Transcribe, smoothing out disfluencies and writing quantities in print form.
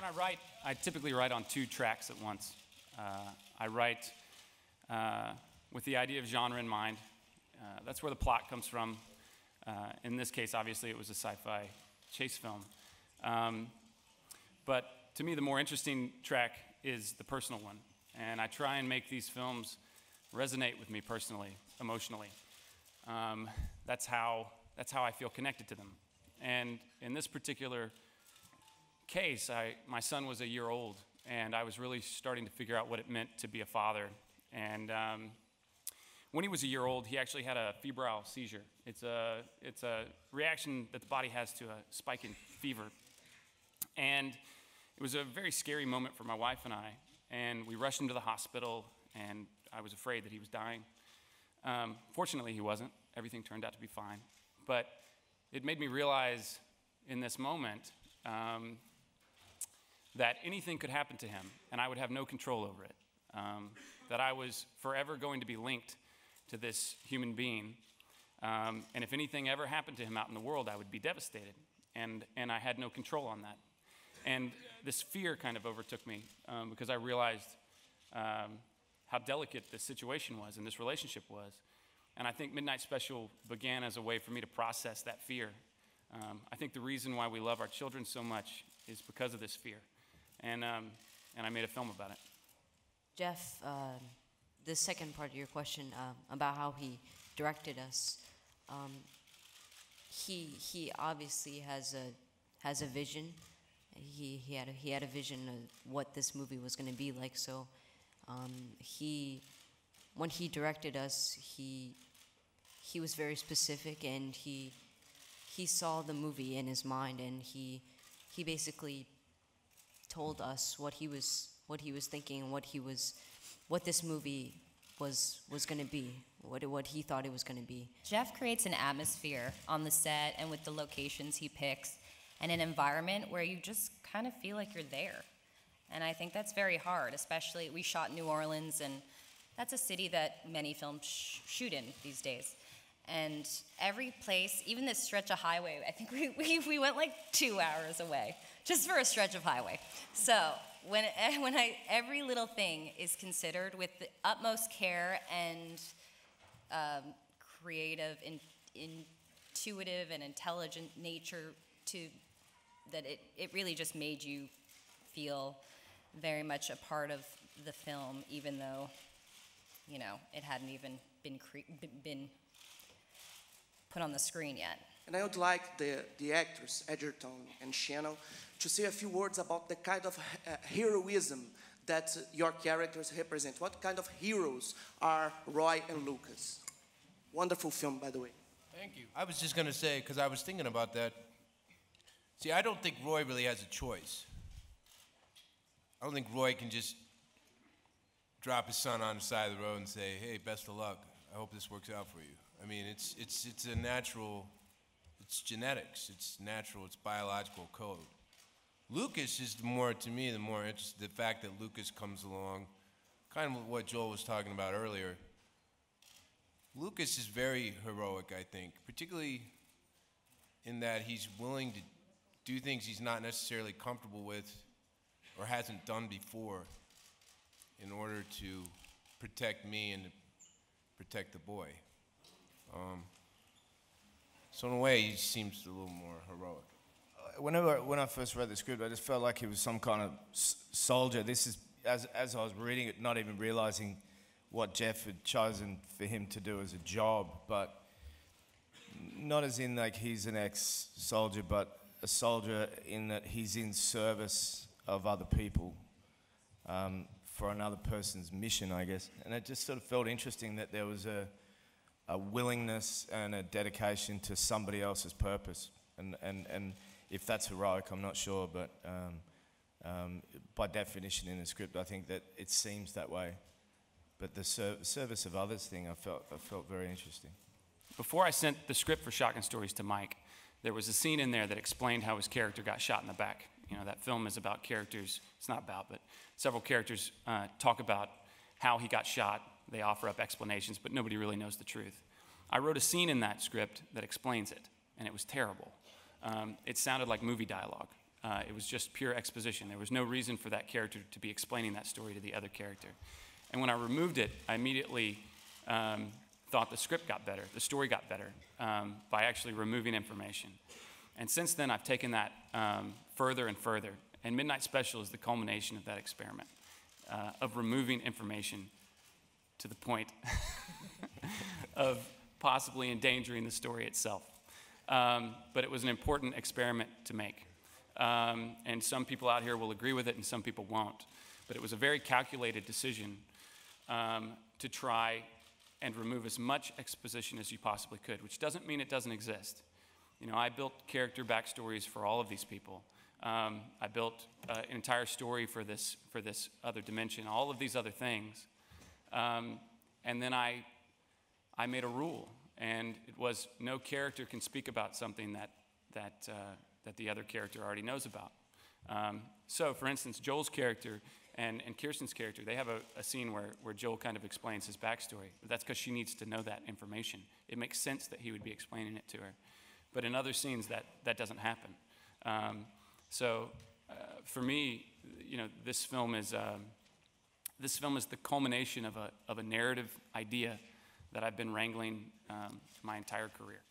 When I write, I typically write on 2 tracks at once. I write with the idea of genre in mind. That's where the plot comes from. In this case, obviously, it was a sci-fi chase film. But to me, the more interesting track is the personal one. And I try and make these films resonate with me personally, emotionally. That's how I feel connected to them. And in this particular case, my son was a year old, and I was really starting to figure out what it meant to be a father. And when he was a year old, he actually had a febrile seizure. It's a reaction that the body has to a spike in fever. And it was a very scary moment for my wife and I. And we rushed him to the hospital, and I was afraid that he was dying. Fortunately, he wasn't. Everything turned out to be fine. But it made me realize in this moment that anything could happen to him, and I would have no control over it. That I was forever going to be linked to this human being. And if anything ever happened to him out in the world, I would be devastated. And I had no control on that. And this fear kind of overtook me because I realized how delicate this situation was and this relationship was. And I think Midnight Special began as a way for me to process that fear. I think the reason why we love our children so much is because of this fear. And I made a film about it. Jeff, the second part of your question about how he directed us, he obviously has a vision. He had a vision of what this movie was going to be like. So when he directed us, he was very specific, and he saw the movie in his mind, and he basically told us what he was thinking and what this movie was going to be, what he thought it was going to be. Jeff creates an atmosphere on the set and with the locations he picks, and an environment where you just kind of feel like you're there. And I think that's very hard, especially we shot in New Orleans, and that's a city that many films shoot in these days. And every place, even this stretch of highway, I think we went like 2 hours away, just for a stretch of highway. So every little thing is considered with the utmost care and creative, intuitive, and intelligent nature that it really just made you feel very much a part of the film, even though, you know, it hadn't even been put on the screen yet. And I would like the actors, Edgerton and Shannon, to say a few words about the kind of heroism that your characters represent. What kind of heroes are Roy and Lucas? Wonderful film, by the way. Thank you. I was just going to say, because I was thinking about that. See, I don't think Roy really has a choice. I don't think Roy can just drop his son on the side of the road and say, hey, best of luck. I hope this works out for you. I mean, it's a natural, it's genetics, it's natural, it's biological code. Lucas is to me, the more interesting, the fact that Lucas comes along, kind of what Joel was talking about earlier. Lucas is very heroic, I think, particularly in that he's willing to do things he's not necessarily comfortable with or hasn't done before in order to protect me and to protect the boy. So in a way, he seems a little more heroic. When I first read the script, I just felt like he was some kind of soldier. This is, as I was reading it, not even realizing what Jeff had chosen for him to do as a job, but not as in like he's an ex-soldier, but a soldier in that he's in service of other people for another person's mission, I guess. And it just sort of felt interesting that there was a willingness and a dedication to somebody else's purpose. And if that's heroic, I'm not sure, but by definition in the script, I think that it seems that way. But the service of others thing, I felt very interesting. Before I sent the script for Shotgun Stories to Mike, there was a scene in there that explained how his character got shot in the back. You know, that film is about characters, it's not about, but several characters talk about how he got shot. They offer up explanations, but nobody really knows the truth. I wrote a scene in that script that explains it, and it was terrible. It sounded like movie dialogue. It was just pure exposition. There was no reason for that character to be explaining that story to the other character. And when I removed it, I immediately thought the script got better, the story got better by actually removing information. And since then, I've taken that further and further. And Midnight Special is the culmination of that experiment, of removing information to the point of possibly endangering the story itself. But it was an important experiment to make. And some people out here will agree with it and some people won't. But it was a very calculated decision to try and remove as much exposition as you possibly could, which doesn't mean it doesn't exist. You know, I built character backstories for all of these people. I built an entire story for this other dimension, all of these other things. And then I made a rule, and it was no character can speak about something that the other character already knows about. So, for instance, Joel's character and Kirsten's character, they have a scene where Joel kind of explains his backstory. But that's because she needs to know that information. It makes sense that he would be explaining it to her. But in other scenes, that doesn't happen. So, for me, you know, this film is the culmination of a narrative idea that I've been wrangling my entire career.